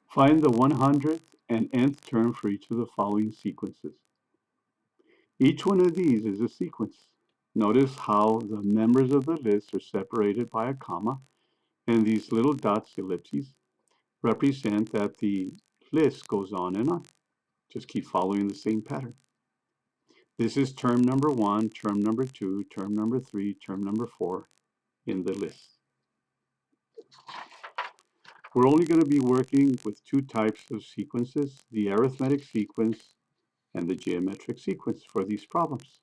Find the 100th and nth term for each of the following sequences. Each one of these is a sequence. Notice how the members of the list are separated by a comma, and these little dots, ellipses, represent that the list goes on and on. Just keep following the same pattern. This is term number 1, term number 2, term number 3, term number 4 in the list. We're only going to be working with two types of sequences, the arithmetic sequence and the geometric sequence for these problems.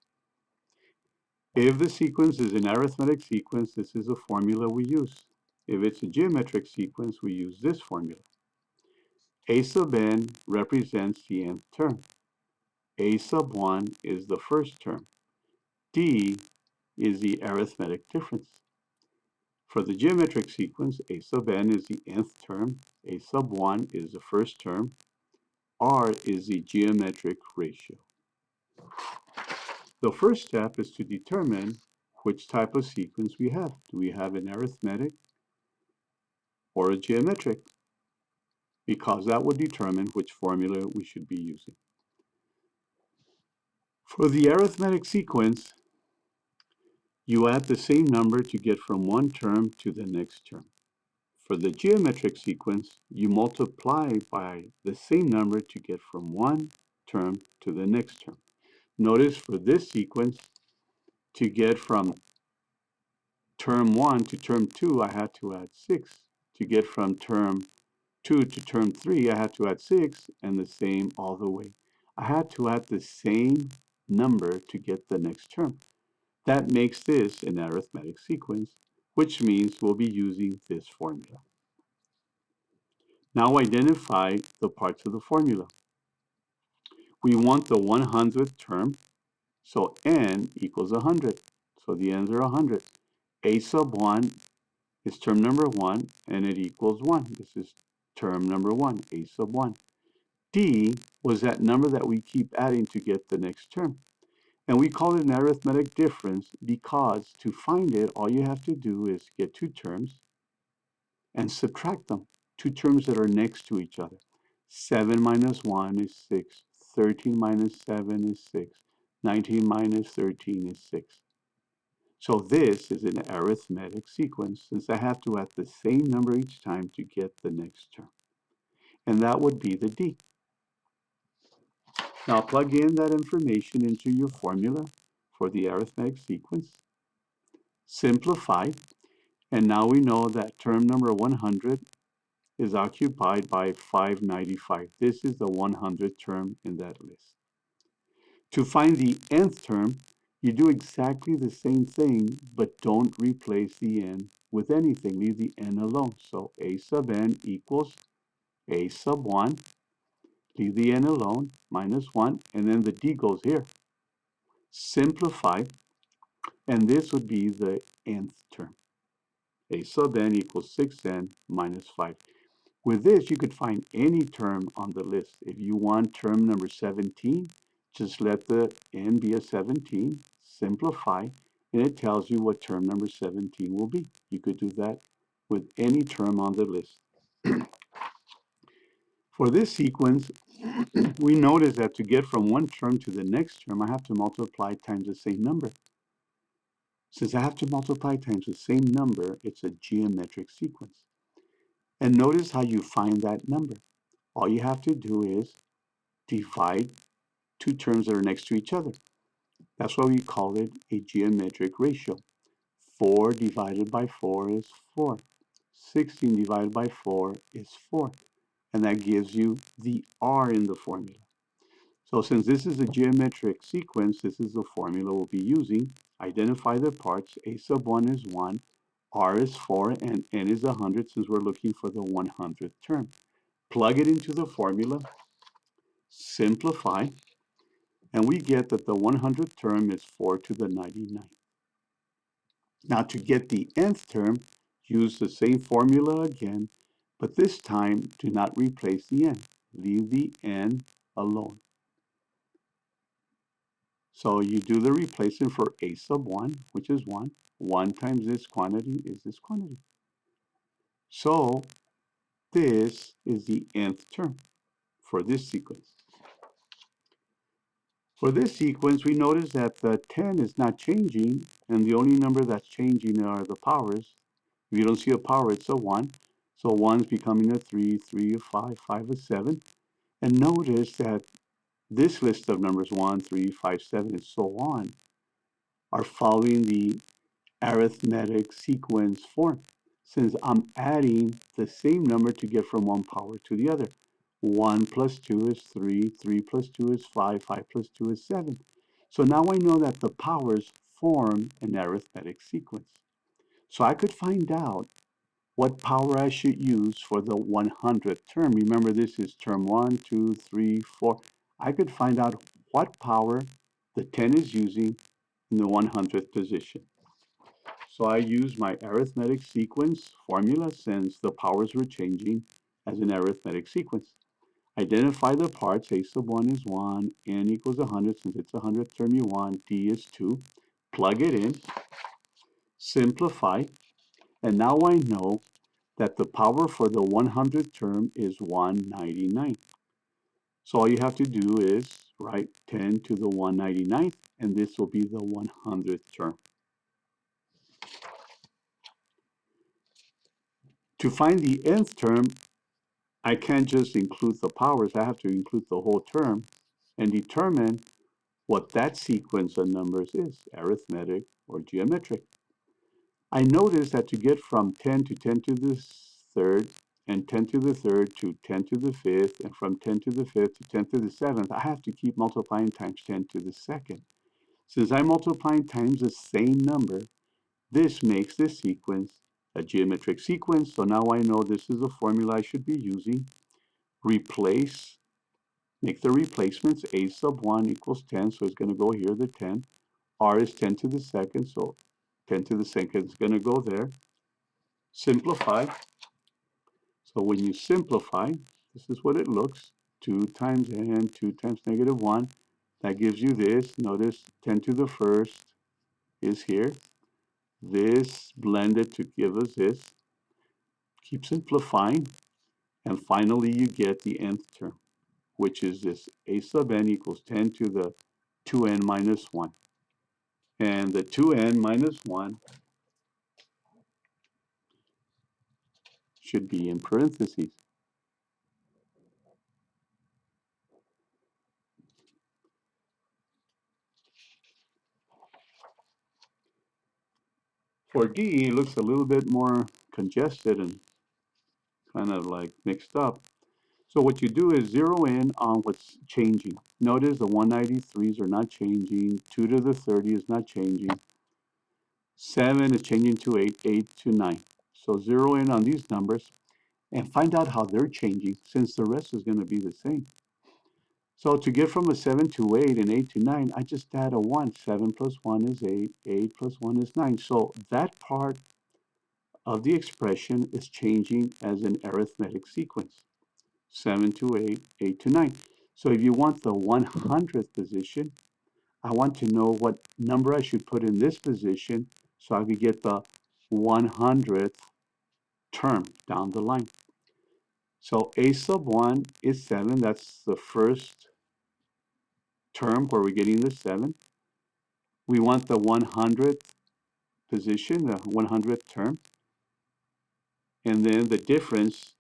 If the sequence is an arithmetic sequence, this is a formula we use. If it's a geometric sequence, we use this formula. A sub n represents the nth term. A sub 1 is the first term. D is the arithmetic difference. For the geometric sequence, a sub n is the nth term, a sub 1 is the first term, r is the geometric ratio. The first step is to determine which type of sequence we have. Do we have an arithmetic or a geometric? Because that would determine which formula we should be using. For the arithmetic sequence, you add the same number to get from one term to the next term. For the geometric sequence, you multiply by the same number to get from one term to the next term. Notice for this sequence, to get from term 1 to term 2, I had to add 6. To get from term 2 to term 3, I had to add 6, and the same all the way. I had to add the same number to get the next term. That makes this an arithmetic sequence, which means we'll be using this formula. Now identify the parts of the formula. We want the 100th term, so n equals 100. So the n's are 100. A sub 1 is term number 1, and it equals 1. This is term number 1, a sub 1. D was that number that we keep adding to get the next term. And we call it an arithmetic difference because to find it, all you have to do is get two terms and subtract them. Two terms that are next to each other. 7 minus 1 is 6. 13 minus 7 is 6. 19 minus 13 is 6. So this is an arithmetic sequence since I have to add the same number each time to get the next term. And that would be the D. Now plug in that information into your formula for the arithmetic sequence. Simplify, and now we know that term number 100 is occupied by 595. This is the 100th term in that list. To find the nth term, you do exactly the same thing, but don't replace the n with anything. Leave the n alone. So a sub n equals a sub 1. Leave the n alone, minus 1, and then the d goes here. Simplify, and this would be the nth term. A sub n equals 6n minus 5. With this, you could find any term on the list. If you want term number 17, just let the n be a 17, simplify, and it tells you what term number 17 will be. You could do that with any term on the list. For this sequence, we notice that to get from one term to the next term, I have to multiply times the same number. Since I have to multiply times the same number, it's a geometric sequence. And notice how you find that number. All you have to do is divide two terms that are next to each other. That's why we call it a geometric ratio. 4 divided by 4 is 4. 16 divided by 4 is 4. And that gives you the r in the formula. So since this is a geometric sequence, this is the formula we'll be using. Identify the parts. A sub 1 is 1, r is 4, and n is 100 since we're looking for the 100th term. Plug it into the formula, simplify, and we get that the 100th term is 4 to the 99. Now to get the nth term, use the same formula again, but this time do not replace the n. Leave the n alone. So you do the replacement for a sub 1, which is 1. 1 times this quantity is this quantity. So this is the nth term for this sequence. For this sequence, we notice that the 10 is not changing, and the only number that's changing are the powers. If you don't see a power, it's a 1. So 1's becoming a 3, 3 a 5, 5 a 7. And notice that this list of numbers 1, 3, 5, 7, and so on are following the arithmetic sequence form, since I'm adding the same number to get from one power to the other. 1 plus 2 is 3, 3 plus 2 is 5, 5 plus 2 is 7. So now I know that the powers form an arithmetic sequence. So I could find out what power I should use for the 100th term. Remember, this is term 1, 2, 3, 4. I could find out what power the 10 is using in the 100th position. So I use my arithmetic sequence formula since the powers were changing as an arithmetic sequence. Identify the parts. A sub 1 is 1, n equals 100 since it's a 100th term you want, d is 2. Plug it in, simplify, and now I know that the power for the 100th term is 199. So all you have to do is write 10 to the 199th, and this will be the 100th term. To find the nth term, I can't just include the powers, I have to include the whole term and determine what that sequence of numbers is, arithmetic or geometric. I notice that to get from 10 to 10 to the third, and 10 to the third to 10 to the fifth, and from 10 to the fifth to 10 to the seventh, I have to keep multiplying times 10 to the second. Since I'm multiplying times the same number, this makes this sequence a geometric sequence. So now I know this is the formula I should be using. Replace, make the replacements. A sub 1 equals 10, so it's going to go here, the 10. R is 10 to the second, so 10 to the second is going to go there. Simplify. So when you simplify, this is what it looks. 2 times n, 2 times negative 1. That gives you this. Notice 10 to the first is here. This blended to give us this. Keep simplifying. And finally, you get the nth term, which is this. A sub n equals 10 to the 2n minus 1. And the 2n minus 1 should be in parentheses. For D, it looks a little bit more congested and kind of like mixed up. So what you do is zero in on what's changing. Notice the 193s are not changing. 2 to the 30 is not changing. 7 is changing to 8, 8 to 9. So zero in on these numbers and find out how they're changing since the rest is going to be the same. So to get from a 7 to 8 and 8 to 9, I just add a 1. 7 plus 1 is 8. 8 plus 1 is 9. So that part of the expression is changing as an arithmetic sequence. 7 to 8, 8 to 9. So if you want the 100th position, I want to know what number I should put in this position so I could get the 100th term down the line. So a sub 1 is 7. That's the first term where we're getting the 7. We want the 100th position, the 100th term. And then the difference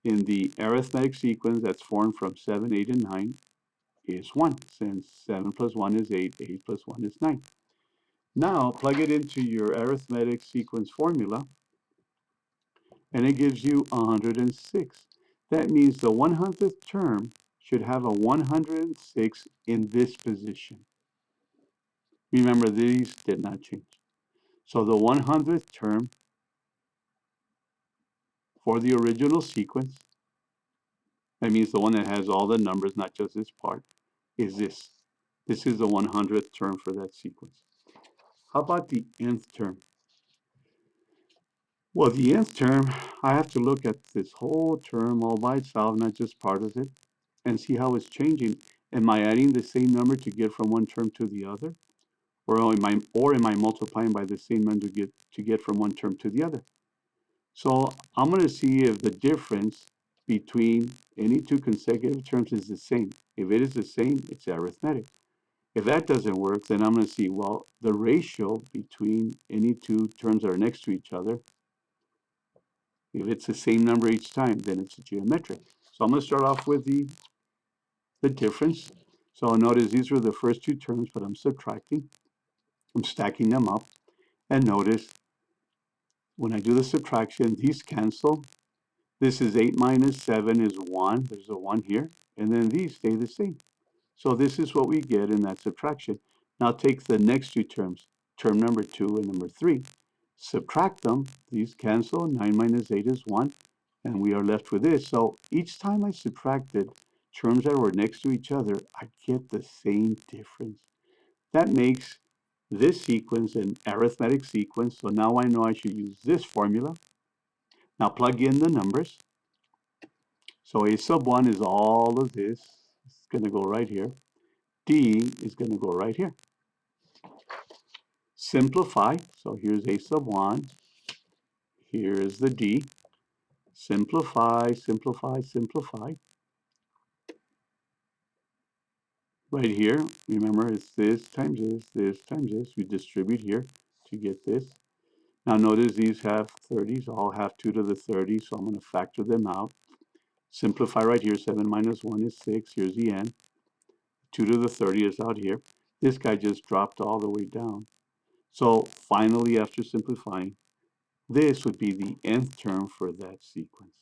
in the arithmetic sequence that's formed from 7, 8, and 9 is 1, since 7 plus 1 is 8, 8 plus 1 is 9. Now plug it into your arithmetic sequence formula, and it gives you 106. That means the 100th term should have a 106 in this position. Remember, these did not change. So the 100th term for the original sequence, that means the one that has all the numbers, not just this part, is this. This is the 100th term for that sequence. How about the nth term? Well, the nth term, I have to look at this whole term all by itself, not just part of it, and see how it's changing. Am I adding the same number to get from one term to the other? Or am I multiplying by the same number to get from one term to the other? So I'm going to see if the difference between any two consecutive terms is the same. If it is the same, it's arithmetic. If that doesn't work, then I'm going to see, well, the ratio between any two terms that are next to each other, if it's the same number each time, then it's geometric. So I'm going to start off with the difference. So notice these were the first two terms, but I'm subtracting. I'm stacking them up. And notice when I do the subtraction, these cancel. This is 8 minus 7 is 1. There's a 1 here. And then these stay the same. So this is what we get in that subtraction. Now take the next two terms, term number 2 and number 3. Subtract them. These cancel. 9 minus 8 is 1. And we are left with this. So each time I subtracted terms that were next to each other, I get the same difference. That makes this sequence an arithmetic sequence. So now I know I should use this formula. Now plug in the numbers. So a sub 1 is all of this. It's going to go right here. D is going to go right here. Simplify. So here's a sub 1. Here is the D. Simplify, simplify, simplify. Right here, remember it's this times this times this. We distribute here to get this. Now notice these have 30s, all have 2 to the 30, so I'm going to factor them out. Simplify right here, 7 minus 1 is 6. Here's the n. 2 to the 30 is out here. This guy just dropped all the way down. So finally, after simplifying, this would be the nth term for that sequence.